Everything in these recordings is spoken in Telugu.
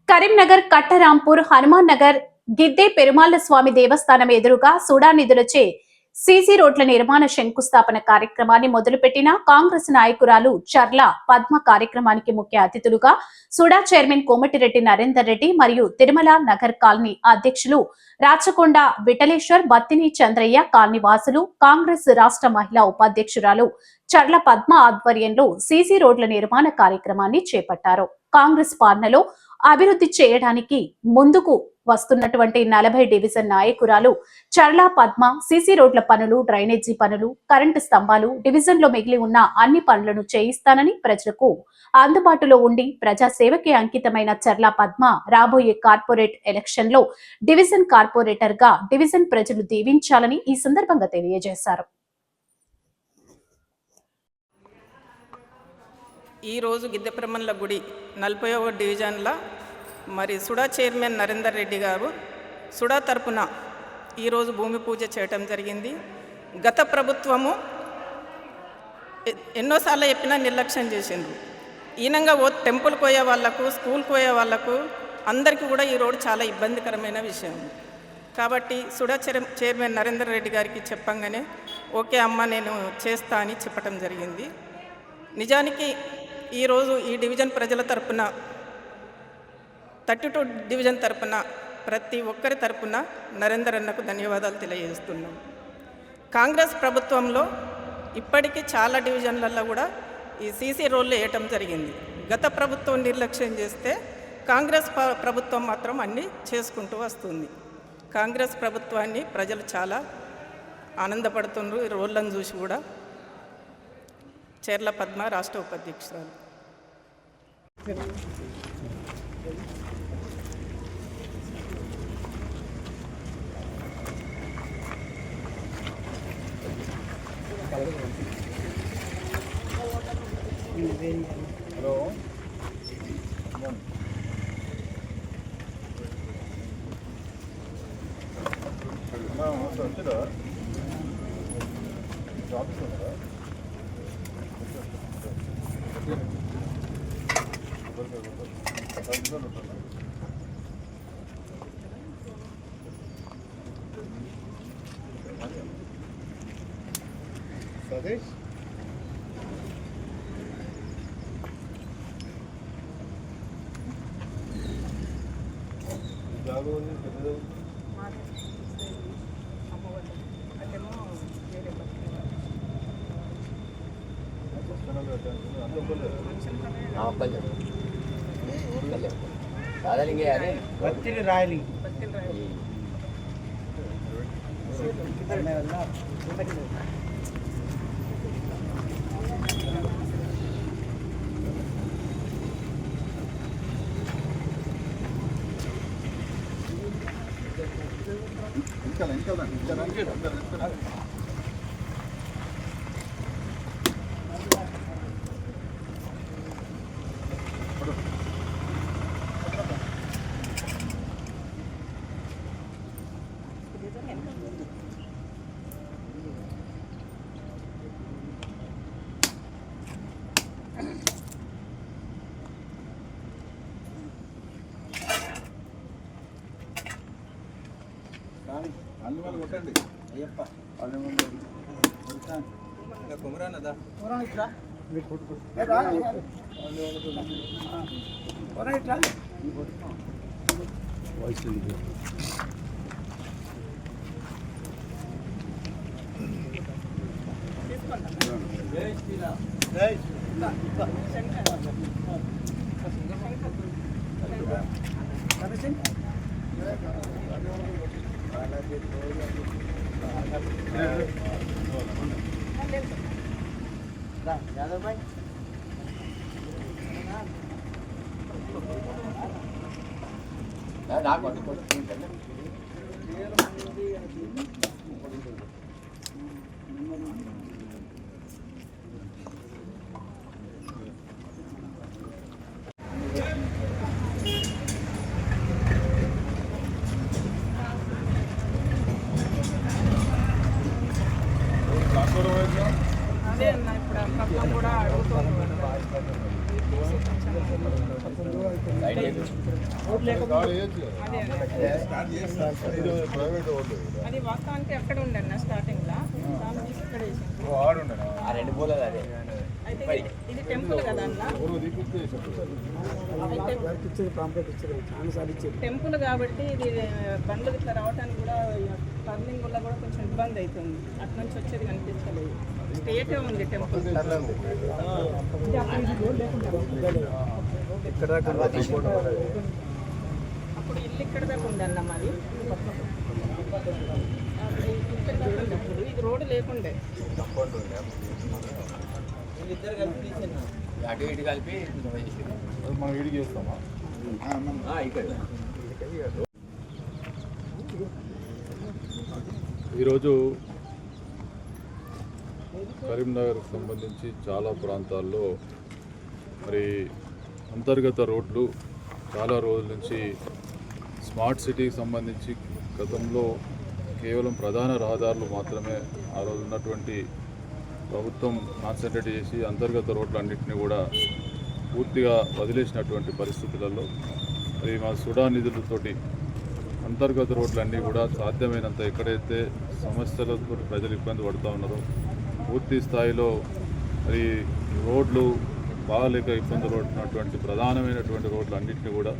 కరీంనగర్ కట్టరాంపూర్ హనుమాన్ నగర్ గిద్దే పెరుమాళ్ల స్వామి దేవస్థానం ఎదురుగా సుడా నిధులచే సీసీ రోడ్ల నిర్మాణ శంకుస్థాపన కార్యక్రమాన్ని మొదలుపెట్టిన కాంగ్రెస్ నాయకురాలు చర్ల పద్మ కార్యక్రమానికి ముఖ్య అతిథులుగా సుడా చైర్మన్ కోమటిరెడ్డి నరేందర్ రెడ్డి మరియు తిరుమల నగర్ కాలనీ అధ్యక్షులు రాచకొండ విఠలేశ్వర్ బత్తిని చంద్రయ్య కాలనీ వాసులు కాంగ్రెస్ రాష్ట్ర మహిళా ఉపాధ్యక్షురాలు చర్ల పద్మ ఆధ్వర్యంలో సీసీ రోడ్ల నిర్మాణ కార్యక్రమాన్ని చేపట్టారు. కాంగ్రెస్ పాలనలో అభివృద్ధి చేయడానికి ముందుకు వస్తున్నటువంటి 40 డివిజన్ నాయకురాలు చర్ల పద్మ సీసీ రోడ్ల పనులు, డ్రైనేజీ పనులు, కరెంటు స్తంభాలు, డివిజన్ లో మిగిలి ఉన్న అన్ని పనులను చేయిస్తానని ప్రజలకు అందుబాటులో ఉండి ప్రజాసేవకి అంకితమైన చర్ల పద్మ రాబోయే కార్పొరేట్ ఎలక్షన్ లో డివిజన్ కార్పొరేటర్ గా డివిజన్ ప్రజలు దీవించాలని ఈ సందర్భంగా తెలియజేశారు. ఈరోజు గిద్దెప్రమన్ల గుడి 40వ డివిజన్ల మరి సుడా చైర్మన్ నరేందర్ రెడ్డి గారు సుడా తరపున ఈరోజు భూమి పూజ చేయటం జరిగింది. గత ప్రభుత్వము ఎన్నోసార్లు చెప్పినా నిర్లక్ష్యం చేసింది. ఈనంగా టెంపుల్కి పోయే వాళ్ళకు, స్కూల్కి పోయే వాళ్ళకు అందరికీ కూడా ఈ రోడ్డు చాలా ఇబ్బందికరమైన విషయం. కాబట్టి సుడా చైర్మన్ నరేందర్ రెడ్డి గారికి చెప్పంగానే ఓకే అమ్మ నేను చేస్తా అని చెప్పటం జరిగింది. నిజానికి ఈరోజు ఈ డివిజన్ ప్రజల తరపున 32 డివిజన్ తరపున ప్రతి ఒక్కరి తరపున నరేందర్ అన్నకు ధన్యవాదాలు తెలియజేస్తున్నాం. కాంగ్రెస్ ప్రభుత్వంలో ఇప్పటికీ చాలా డివిజన్లలో కూడా ఈ సీసీ రోడ్లు వేయటం జరిగింది. గత ప్రభుత్వం నిర్లక్ష్యం చేస్తే కాంగ్రెస్ ప్రభుత్వం మాత్రం అన్నీ చేసుకుంటూ వస్తుంది. కాంగ్రెస్ ప్రభుత్వాన్ని ప్రజలు చాలా ఆనందపడుతున్నారు ఈ రోడ్లను చూసి కూడా. చర్ల పద్మ రాష్ట్ర ఉపాధ్యక్షురాలు. హలో వచ్చారా ఆఫీస్ ఉన్నారా? సతీష్ జాగు పెద్దది బత్తిని రాయలి అన్ని వాళ్ళు కొట్టండి అయ్యప్ప కుమరానదా ఇట్లా మీరు కొట్టుకో వాయిస్ यादव भाई అదే అన్న ఇప్పుడు ప్రభుత్వం కూడా అడుగుతుంది. అది వాస్తవానికి అక్కడ ఉండన్న స్టార్టింగ్లో దాని తీసి ఇక్కడ వేసింది. ఆ రెండు పూలది అదే అయితే ఇది టెంపుల్ కదా అన్న, టెంపుల్ కాబట్టి ఇది బండ్లు ఇట్లా రావడానికి కూడా టర్నింగ్ వల్ల కూడా కొంచెం ఇబ్బంది అవుతుంది. అటు నుంచి వచ్చేది కనిపించలేదు. స్ట్రేటే ఉంది టెంపుల్. అప్పుడు ఇల్లు ఇక్కడ దాకా ఉందన్న మరి, ఇక్కడ దాకా ఉంది. అప్పుడు ఇది రోడ్డు లేకుండే. అటు ఇటు కలిపి మనం ఇడికి చేస్తామా ఇక్కడ ఈరోజు కరీంనగర్కి సంబంధించి చాలా ప్రాంతాల్లో మరి అంతర్గత రోడ్లు చాలా రోజుల నుంచి స్మార్ట్ సిటీకి సంబంధించి గతంలో కేవలం ప్రధాన రహదారులు మాత్రమే ఆ రోజు ఉన్నటువంటి ప్రభుత్వం కాన్సన్ట్రేట్ చేసి అంతర్గత రోడ్లన్నింటినీ కూడా పూర్తిగా వదిలేసినటువంటి పరిస్థితులలో మరి మా సుడా నిధులతోటి అంతర్గత రోడ్లన్నీ కూడా సాధ్యమైనంత ఎక్కడైతే సమస్యలతో ప్రజలు ఇబ్బంది పడుతూ ఉన్నారో పూర్తి స్థాయిలో మరి రోడ్లు బాగాలేక ఇబ్బందులు పడుతున్నటువంటి ప్రధానమైనటువంటి రోడ్లు అన్నింటినీ కూడా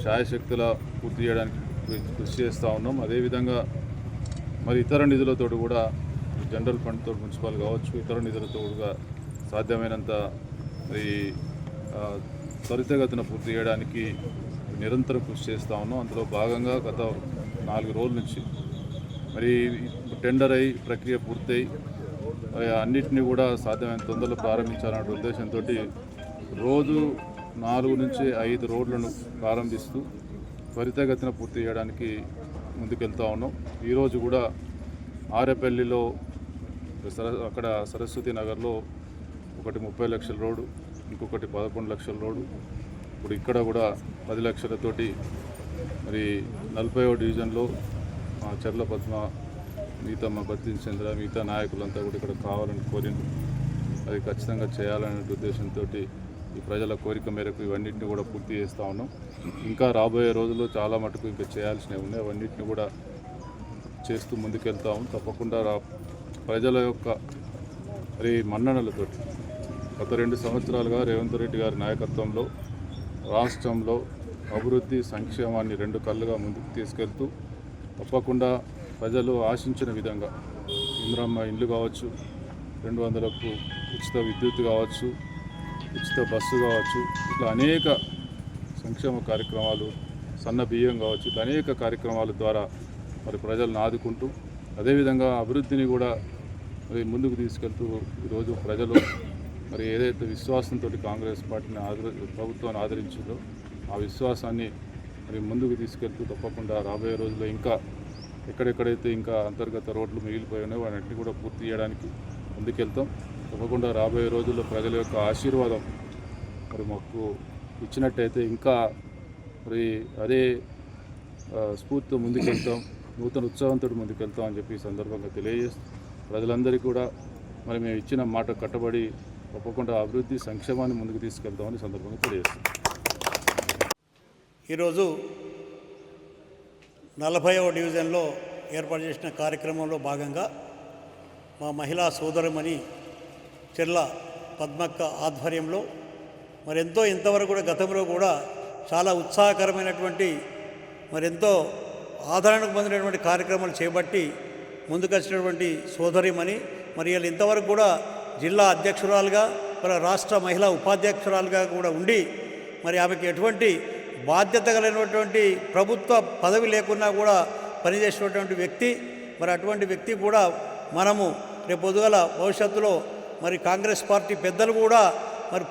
శాయశక్తుల పూర్తి చేయడానికి కృషి చేస్తూ ఉన్నాం. అదేవిధంగా మరి ఇతర నిధులతో కూడా జనరల్ ఫండ్తో మున్సిపల్ కావచ్చు ఇతర నిధులతో కూడా సాధ్యమైనంత మరి త్వరితగతిన పూర్తి చేయడానికి నిరంతరం కృషి చేస్తూ ఉన్నాం. అందులో భాగంగా గత 4 రోజుల నుంచి మరి టెండర్ అయి ప్రక్రియ పూర్తయి మరి అన్నింటినీ కూడా సాధ్యమైన తొందరలో ప్రారంభించాలనే ఉద్దేశంతో రోజు 4 నుంచి 5 రోడ్లను ప్రారంభిస్తూ త్వరితగతిన పూర్తి చేయడానికి ముందుకెళ్తూ ఉన్నాం. ఈరోజు కూడా ఆరేపల్లిలో అక్కడ సరస్వతి నగర్లో ఒకటి 30 లక్షల రోడ్డు, ఇంకొకటి 11 లక్షల రోడ్డు, ఇప్పుడు ఇక్కడ కూడా 10 లక్షలతోటి మరి 40వ డివిజన్లో చర్ల పద్మ మిగతా మా బత్తిన చంద్ర మిగతా నాయకులంతా కూడా ఇక్కడ కావాలని కోరింది. అది ఖచ్చితంగా చేయాలనే ఉద్దేశంతో ఈ ప్రజల కోరిక మేరకు ఇవన్నింటినీ కూడా పూర్తి చేస్తూ ఉన్నాం. ఇంకా రాబోయే రోజుల్లో చాలా మటుకు ఇంకా చేయాల్సినవి ఉన్నాయి. అవన్నింటినీ కూడా చేస్తూ ముందుకెళ్తాము. తప్పకుండా ప్రజల యొక్క మరి మన్ననలతోటి గత 2 సంవత్సరాలుగా రేవంత్ రెడ్డి గారి నాయకత్వంలో రాష్ట్రంలో అభివృద్ధి సంక్షేమాన్ని 2 కళ్ళుగా ముందుకు తీసుకెళ్తూ తప్పకుండా ప్రజలు ఆశించిన విధంగా ఇందిరమ్మ ఇండ్లు కావచ్చు, 200కు ఉచిత విద్యుత్ కావచ్చు, ఉచిత బస్సు కావచ్చు, ఇట్లా అనేక సంక్షేమ కార్యక్రమాలు, సన్న బియ్యం కావచ్చు, ఇట్లా అనేక కార్యక్రమాల ద్వారా మరి ప్రజలను ఆదుకుంటూ అదేవిధంగా అభివృద్ధిని కూడా మరి ముందుకు తీసుకెళ్తూ ఈరోజు ప్రజలు మరి ఏదైతే విశ్వాసంతో కాంగ్రెస్ పార్టీని ప్రభుత్వాన్ని ఆదరించిందో ఆ విశ్వాసాన్ని మరి ముందుకు తీసుకెళ్తూ తప్పకుండా రాబోయే రోజుల్లో ఇంకా ఎక్కడెక్కడైతే ఇంకా అంతర్గత రోడ్లు మిగిలిపోయినాయో వాటిని కూడా పూర్తి చేయడానికి ముందుకెళ్తాం. తప్పకుండా రాబోయే రోజుల్లో ప్రజల యొక్క ఆశీర్వాదం మరి మాకు ఇచ్చినట్టయితే ఇంకా మరి అదే స్ఫూర్తితో ముందుకెళ్తాం, నూతన ఉత్సాహంతో ముందుకెళ్తాం అని చెప్పి ఈ సందర్భంగా తెలియజేస్తాం. ప్రజలందరికీ కూడా మరి మేము ఇచ్చిన మాట కట్టబడి తప్పకుండా అభివృద్ధి సంక్షేమాన్ని ముందుకు తీసుకెళ్తామని సందర్భంగా తెలియజేస్తాం. ఈరోజు 40వ డివిజన్లో ఏర్పాటు చేసిన కార్యక్రమంలో భాగంగా మా మహిళా సోదరుమణి చెర్ల పద్మక్క ఆధ్వర్యంలో మరెంతో ఇంతవరకు కూడా గతంలో కూడా చాలా ఉత్సాహకరమైనటువంటి మరెంతో ఆదరణకు పొందినటువంటి కార్యక్రమాలు చేపట్టి ముందుకొచ్చినటువంటి సోదరిమణి మరి వీళ్ళు ఇంతవరకు కూడా జిల్లా అధ్యక్షురాలుగా మరి రాష్ట్ర మహిళా ఉపాధ్యక్షురాలుగా కూడా ఉండి మరి ఆమెకి ఎటువంటి బాధ్యత కలిగినటువంటి ప్రభుత్వ పదవి లేకున్నా కూడా పనిచేసినటువంటి వ్యక్తి. మరి అటువంటి వ్యక్తి కూడా మనము రేపు పొద్దుగల భవిష్యత్తులో మరి కాంగ్రెస్ పార్టీ పెద్దలు కూడా మరి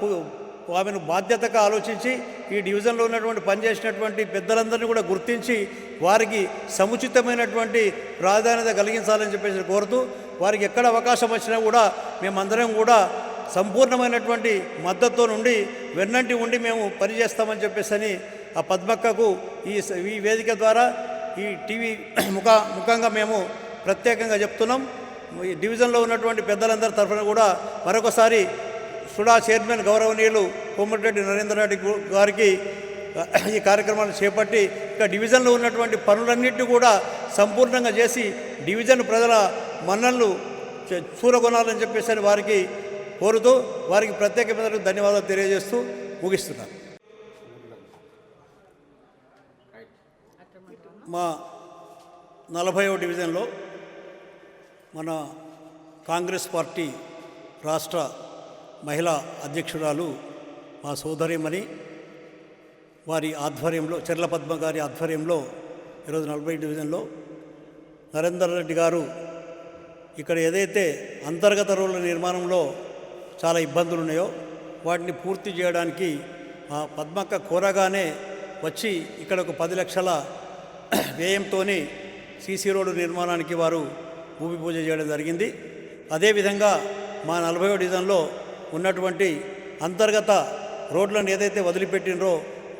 ఆమెను బాధ్యతగా ఆలోచించి ఈ డివిజన్లో ఉన్నటువంటి పనిచేసినటువంటి పెద్దలందరినీ కూడా గుర్తించి వారికి సముచితమైనటువంటి ప్రాధాన్యత కలిగించాలని చెప్పేసి కోరుతూ వారికి ఎక్కడ అవకాశం వచ్చినా కూడా మేమందరం కూడా సంపూర్ణమైనటువంటి మద్దతుతో నుండి వెన్నంటి ఉండి మేము పనిచేస్తామని చెప్పేసి ఆ పద్మక్కకు ఈ వేదిక ద్వారా ఈ టీవీ ముఖంగా మేము ప్రత్యేకంగా చెప్తున్నాం. ఈ డివిజన్లో ఉన్నటువంటి పెద్దలందరి తరఫున కూడా మరొకసారి సుడా చైర్మన్ గౌరవనీయులు కోమటిరెడ్డి నరేంద్ర రెడ్డి గారికి ఈ కార్యక్రమాన్ని చేపట్టి ఇక డివిజన్లో ఉన్నటువంటి పనులన్నింటినీ కూడా సంపూర్ణంగా చేసి డివిజన్ ప్రజల మన్ననలు చూరగొనాలని చెప్పేసి వారికి కోరుతూ వారికి ప్రత్యేకమైన ధన్యవాదాలు తెలియజేస్తూ ముగిస్తున్నాను. మా 40వ డివిజన్లో మన కాంగ్రెస్ పార్టీ రాష్ట్ర మహిళా అధ్యక్షురాలు మా సోదరిమణి వారి ఆధ్వర్యంలో చెర్ల పద్మ గారి ఆధ్వర్యంలో ఈరోజు 40 డివిజన్లో నరేందర్ రెడ్డి గారు ఇక్కడ ఏదైతే అంతర్గత రోడ్ల నిర్మాణంలో చాలా ఇబ్బందులు ఉన్నాయో వాటిని పూర్తి చేయడానికి ఆ పద్మక్క కోరగానే వచ్చి ఇక్కడ ఒక 10 లక్షల వ్యయంతో సీసీ రోడ్డు నిర్మాణానికి వారు భూమి పూజ చేయడం జరిగింది. అదేవిధంగా మా 40వ డివిజన్లో ఉన్నటువంటి అంతర్గత రోడ్లను ఏదైతే వదిలిపెట్టినరో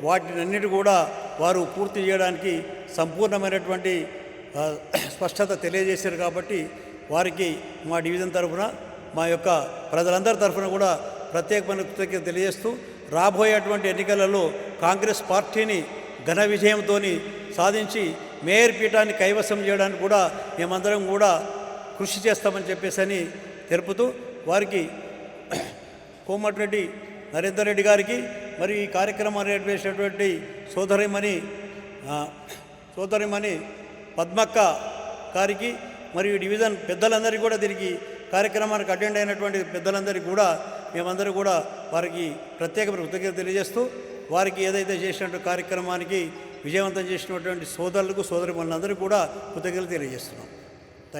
వాటినన్నిటి కూడా వారు పూర్తి చేయడానికి సంపూర్ణమైనటువంటి స్పష్టత తెలియజేశారు. కాబట్టి వారికి మా డివిజన్ తరఫున మా యొక్క ప్రజలందరి తరఫున కూడా ప్రత్యేకమైన కృతజ్ఞత తెలియజేస్తూ రాబోయేటువంటి ఎన్నికలలో కాంగ్రెస్ పార్టీని ఘన విజయంతో సాధించి మేయర్ పీఠాన్ని కైవసం చేయడానికి కూడా మేమందరం కూడా కృషి చేస్తామని చెప్పేసి తెలుపుతూ వారికి కోమటిరెడ్డి నరేందర్ రెడ్డి గారికి మరియు ఈ కార్యక్రమాన్ని నిర్వహించినటువంటి సోదరిమణి పద్మక్క గారికి మరియు డివిజన్ పెద్దలందరికీ కూడా దీనికి కార్యక్రమానికి అటెండ్ అయినటువంటి పెద్దలందరికీ కూడా మేమందరూ కూడా వారికి ప్రత్యేకమైన కృతజ్ఞత తెలియజేస్తూ వారికి ఏదైతే చేసినటువంటి కార్యక్రమానికి విజయవంతం చేసినటువంటి సోదరులకు సోదరిమణులందరికీ కూడా కృతజ్ఞతలు తెలియజేస్తున్నాం.